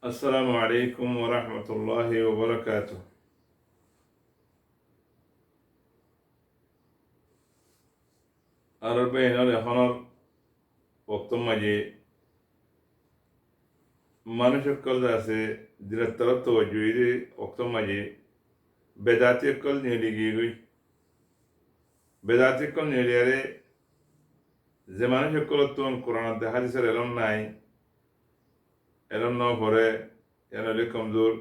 আসসালামু আলাইকুম ওয়া রাহমাতুল্লাহি ওয়া বারাকাতুহু। আরবে এনার এখনর বক্তব্য মাঝে মানুষ সকল আছে দিনের তরফ তওয়াজ্জুহি বক্তব্য মাঝে বেদাতি সকল নিয়ে গিয়ে গই বেদাতি সকল নিয়ে যে মানুষ সকল তুন কোরআন হাদিসের এলম নাই এলম ন পরে এনারে কমজোর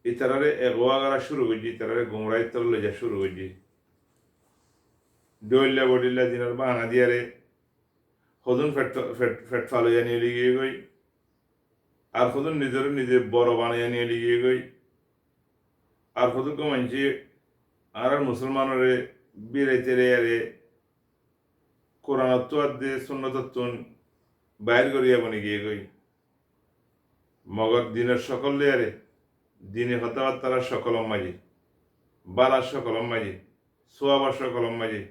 ইতারারে এগোয়া করা শুরু করছি ইতারারে গুমরাই তরলে যা শুরু করছি দইল্লা বডিল্লা দিনের বাহানা দিয়ারে হদুন ফেট ফালইয়া নিয়ে গিয়ে গই আর হদুন নিজে বড় বানাইয়া নিয়ে গিয়ে গই আর হদুন মানছি আর মুসলমানরে বিরাইতে রে কোরআনত্ব আদে সুন্নতত্তুন বাইর করিয়া বনে গিয়ে গই মগর দিনের সকল লেয়ারে দিনে কথাবার্তারা সকলম মাঝে বালার সকলম মাঝে সোয়াবার সকলম মাঝে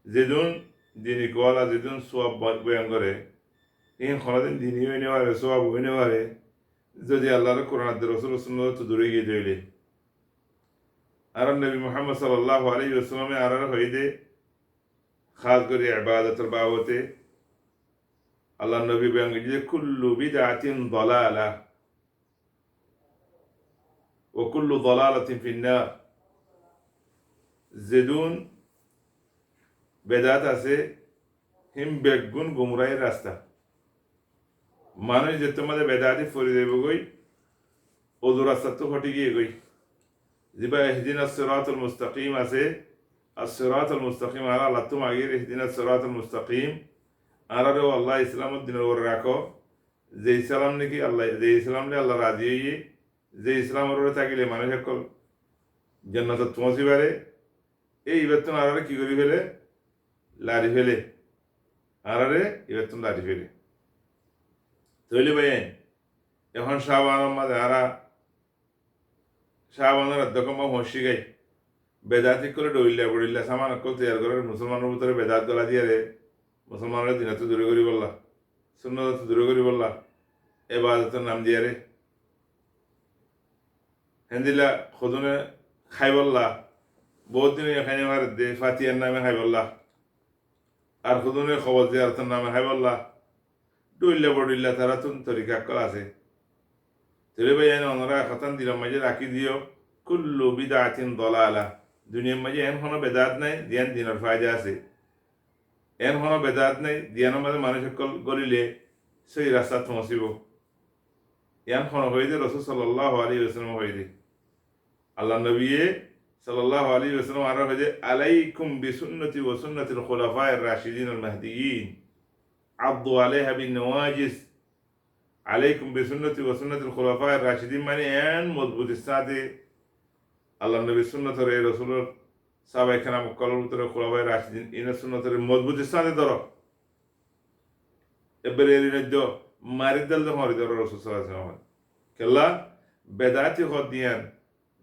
যেদিন দিনী কোয়ালা যেদিন সোয়াব বয়ান করে ইন খনাদিন দিনী হয়ে নেওয়ারে সোয়াব হয়ে নেওয়ারে যদি আল্লাহর কোরআন রসুল সুন্নত দূরে গিয়ে জইলে আর নবী মুহাম্মদ সাল্লাল্লাহু আলাইহি ওয়াসাল্লামে আর হইদে খাস করে ইবাদতের বাবতে আল্লাহ নবী বয়ান যে কুল্লু বিদআতিন দালালা ওয়া কুল্লু দালালাতিন ফিন্নার যেদুন বেদাত আছে হিম বেগুন গুমরাইয়ের রাস্তা মানুষ যে তোমাদের বেদাতি ফরি দেব গই ওদুর রাস্তা তো হটে গিয়ে গই যেবা ইহদিনা সিরাতুল মুস্তাকিম আছে আর সিরাতুল মুস্তাকিম আর আল্লাহ তুমি আগে ইহদিনা সিরাতুল মুস্তাকিম আর আল্লাহ ইসলামের দিনের ওর রাখো যে ইসলাম নাকি আল্লাহ যে ইসলাম আল্লাহ রাজি হইয়ে যে ইসলামের ওরে থাকিলে মানুষ সকল জান্নাত পৌঁছি পারে এই বেতন আর কি করি ফেলে লারি ফেলে আর এবার তুমি লারি ফেলে তৈলি ভাই এখন শাহবান মাঝে আরা শাহবানের অধ্যক্ষ হসি গাই বেদাতি করে ডইল্লা বড়িল্লা সামান অকল তৈরি করে মুসলমানের ভিতরে বেদাত গলা দিয়ে রে মুসলমানের দিনাতে দূরে করি বললা সুন্নত দূরে করি বললা এবাদতের নাম দিয়ে রে হেন্দিলা খদনে খাই বললা বহুত দিন এখানে আমার দে ফাতিয়ার নামে খাই বললা আর খদনে খবর জিয়ারতের নামে খাই বললা ডইল্লা বড়িল্লা তারা তুন তরিকা কল আছে তৈরি ভাই ওনারা খাতান দিলাম মাঝে রাখি দিও কুল্লু বিদআতিন দালালা দুনিয়ার মাঝে এন কোনো বেদাত নাই দিয়ান দিনের ফায়দা আছে এন কোনো বেদাত নাই দিয়ানোর মাঝে মানুষ সকল গলিলে সেই রাস্তা পৌঁছিব ইয়ান কোনো হয়ে রসুল সাল্লাল্লাহু আলাইহি ওয়াসাল্লাম হয়ে আল্লাহ নবী সাল্লাল্লাহু আলাইহি ওয়াসাল্লাম আর হয়ে আলাইকুম বিসুন্নতি ওয়া সুন্নাতিল খুলাফায়ে রাশিদিন আল মাহদিয়িন আদু আলাইহা বিন নওয়াজিস আলাইকুম বিসুন্নতি ওয়া সুন্নাতিল খুলাফায়ে রাশিদিন মানে এন মজবুত সাথে আল্লাহ নবী সুন্নতর রাসূলের সাহাবায়ে কেরাম কলর ভিতরে খুলাফায়ে রাশিদিন ইনের সুন্নতর মজবুত সাথে ধরো এবারে এরিনদ্য মারিদাল ধরে ধরো রাসূল সাল্লাল্লাহু আলাইহি ওয়াসাল্লাম কেলা বেদাতি হদিয়ান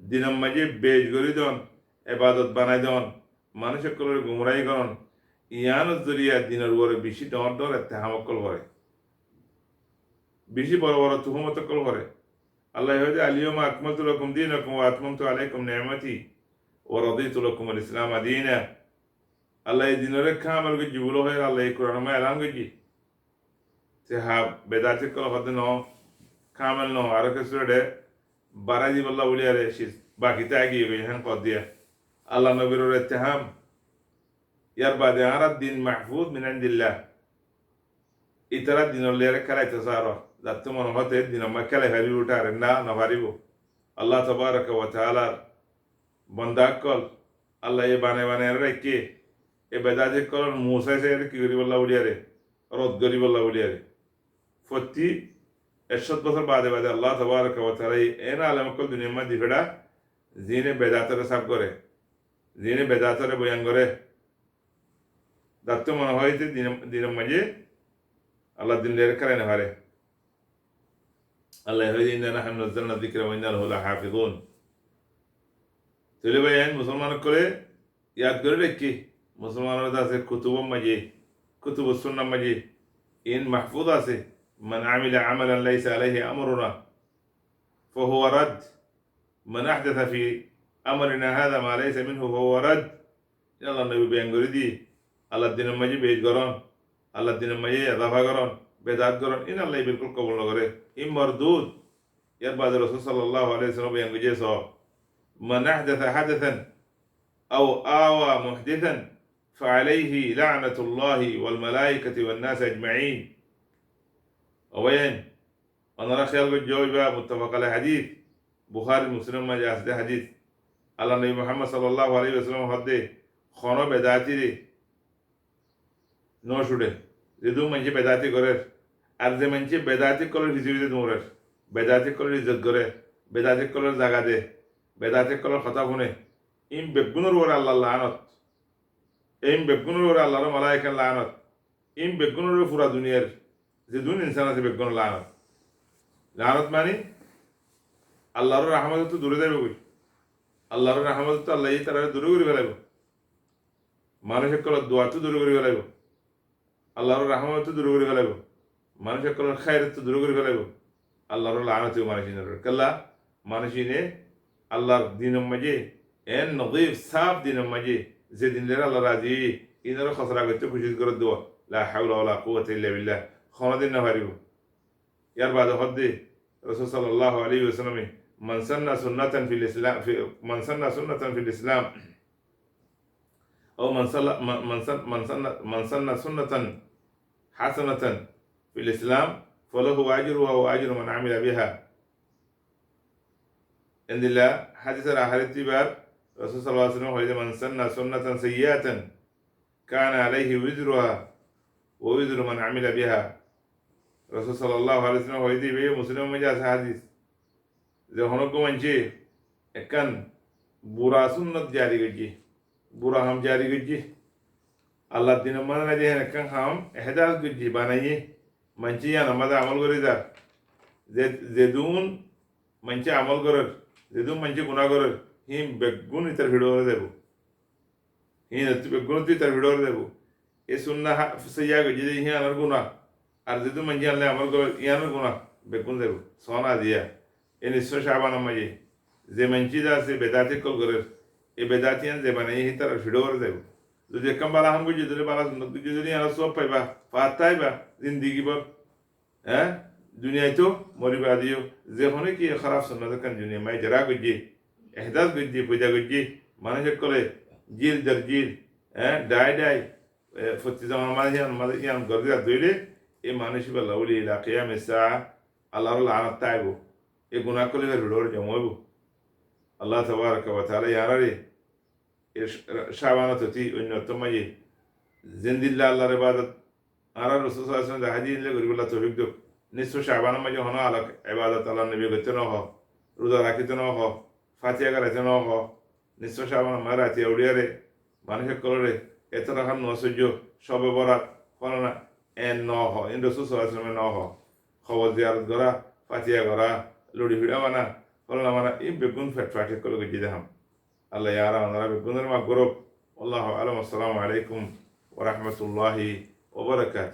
দিনাম মাঝে বেজ গরি দন ইবাদত বানাই দন মানুষ সকলের গুমরাই করন ইয়ান জরিয়া দিনের উপরে বেশি ডর ডর এত্তেহামকল করে বেশি বড় বড় তুহমতকল করে আল্লাহ হয়ে আলিয়মা আকমালতু লাকুম দীনাকুম ওয়া আতমামতু আলাইকুম নি'মাতি ওয়া রাদিতু লাকুম আল ইসলাম দীনা আল্লাহ এই দিনের কামাল কে জীবলো হয় আল্লাহ এই কোরআন মে এলান গজি সে হা বেদাতি কল হদ ন কামাল ন আর কে সুরে বারাজি বল্লাহ বলিয়া রে বাকিতে আগিয়ে গই হ্যাঁ কদ দিয়া আল্লাহ নবীর ইত্তেহাম ইয়ার বাদে আর দিন মাহফুজ মিন ইনদিল্লাহ ইতারা দিনের লেরে খেলাইতে সারো যাতে মনে হতে দিন আমার খেলে হারি উঠারে না পারিব আল্লাহ তাবারাকা ওয়া তাআলা বন্দাকল আল্লাহ এ বানে রেখে এ বেদাতি কল মুসা সে কি করি বল্লাহ বলিয়া রে রদ করি বল্লাহ বলিয়া রে প্রতি 100 বছর বাদে আল্লাহ তাবারাকা ওয়া তাআলা এন আলম কল দুনিয়ার মধ্যে ফেডা জিনে বেদাতরে সাব করে জিনে বেদাতরে বয়ান করে যাতে মনে হয় যে দিনের মাঝে আল্লাহ দিন লের করে না পারে আল্লাহ হয়ে ইন্না নাহনু নাযালনা যিকরা ওয়া ইন্না লাহু লাহাফিযুন তলে ভাই মুসলমান করে ইয়াদ করে রেখে মুসলমানের আছে কুতুব মাঝে কুতুব সুন্নাহ মাঝে ইন মাহফুজ আছে মান আমিলা আমালান লাইসা আলাইহি আমরুনা فهو رد من أحدث في أمرنا هذا ما ليس منه فهو رد يلا النبي بينغردي على الدين المجي بيت قران على الدين المجي إضافة قران بدات قران إن الله بالكل قبول نغره إن مردود يربى الرسول صلى الله عليه وسلم بينغجي سوا من أحدث حدثا أو آوى محدثا فعليه لعنة الله والملائكة والناس أجمعين وين أنا رخيال الجواب متفق على حديث بخاري مسلم ما جاء ده حديث على النبي محمد صلى الله عليه وسلم هده خانه بداتی ری نشوده زدو منچه بداتی کرد ارز منچه بداتی کلر فیزیویده دورر بداتی کلر عزت گره بداتی کلر زگاده بداتی کلر خطا کنه این بگونر ور الله لعنت این بگونر ور الله رو ملائکه لعنت این بگونر ور فورا دنیار زدون انسان আছে بگونر لعنت لعنت معنی আল্লাহর রহমত তো দূরে যাবে কই আল্লাহর রহমত তো আল্লাহ তাআলা দূরে করে ফেলাইব মানুষের কল দোয়া তো দূরে করে ফেলাইব আল্লাহর রহমত তো দূরে করে ফেলাইব মানুষের কল খায়রাত তো দূরে করে ফেলাইব আল্লাহর লানত মানুষিনের কাল্লা মানুষিনে আল্লাহর দিনের মাঝে এন নদীফ সাফ দিনের মাঝে যে দিনের আল্লাহ রাজি ইনারও খসরা করতে খুশি করে দোয়া লা হাওলা ওয়ালা কুওয়াতা ইল্লা বিল্লাহ খনাদিন না পারিব ইয়ার বাদে হদ্দে রাসূল সাল্লাল্লাহু আলাইহি ওয়াসাল্লাম من سن سنة في الإسلام من سن سنة في الإسلام أو من سن سنة حسنة في الإسلام فله أجرها وأجر من عمل بها عند الله حديث الآخر التبار رسول صلى الله عليه وسلم وإذا من سن سنة سيئة كان عليه وزرها ووزر من عمل بها رسول صلى الله عليه وسلم وإذا به مسلم مجاز حديث যে হনক মানছে একান বুড়া সুন্নত জারি গজি বুড়া হাম জারি গজি আল্লাহ দিন মানে না যে একান হাম হেদায়েত গজি বানাইয়ে মানছে ya নামাজ আমল করে যা যে দুন মানছে আমল করে যে দুন মানছে গুনাহ করে হিম বেগুন ইতার ভিডিও দেব হিন বেগুন ইতার ভিডিও দেব এ সুন্নাহ সইয়া গজি যে হিন আর গুনাহ আর যে দুন মানছে আল্লাহ আমল করে ইয়ার গুনাহ বেগুন দেব সোনা দিয়া এ নিশ্চয় শাবানা মাঝে যে মানচিদা আছে বেদাতি কল করে এ বেদাতিয়ান যে বানাই হি তার ভিডিও করে দেব যদি একম বালা হাম বুঝি যদি বালা সুন্নত বুঝি যদি আর সব পাইবা ফাতাইবা জিন্দেগি ভর হ্যাঁ দুনিয়ায় তো মরিবা দিও যে হনে কি খারাপ সুন্নত কান দুনিয়া মাই জরা গজি ইহদাস গজি পূজা গজি মানুষের কলে জিল দর জিল হ্যাঁ ডাই ডাই ফতি জামা মাঝে ইয়ান গরদিয়া দইলে এ মানুষ বলা উলি ইলা কিয়াম সা আল্লাহর লানত তাইবো এ গুনাহ করলে ভিডিওর জমাইব আল্লাহ তাবারাকা ওয়া তাআলা ইয়ারারে এ শাবানাত তি অন্যতম মাঝে জিন্দিল্লাহ আল্লাহর ইবাদত আর রাসূল সাল্লাল্লাহু আলাইহি ওয়াসাল্লাম হাদিস লে গরিবুল্লাহ তৌফিক দো নিশ্চয় শাবানা মাঝে হনো আলাক ইবাদত আল্লাহ নবী করতে ন হ রোজা রাখিতে ন হ ফাতিহা গাইতে ন হ নিশ্চয় শাবানা মারাতি আউলিয়ারে মানুষের কলরে এত রাখান নসহ্য সবে বরাত হলো না এন ন হ ইন রাসূল সাল্লাল্লাহু আলাইহি ওয়াসাল্লাম ন হ খবর জিয়ারত করা ফাতিহা করা লড়ি ভিড়া মানা হলো না মানা এই বেগুন ফ্যাট ফাটে করে গিয়ে দেখাম আল্লাহ ইয়ারা ওনারা বেগুনের মা গরব আল্লাহ আলম আসসালামু আলাইকুম ওয়া রাহমাতুল্লাহি ওয়া বারাকাতুহু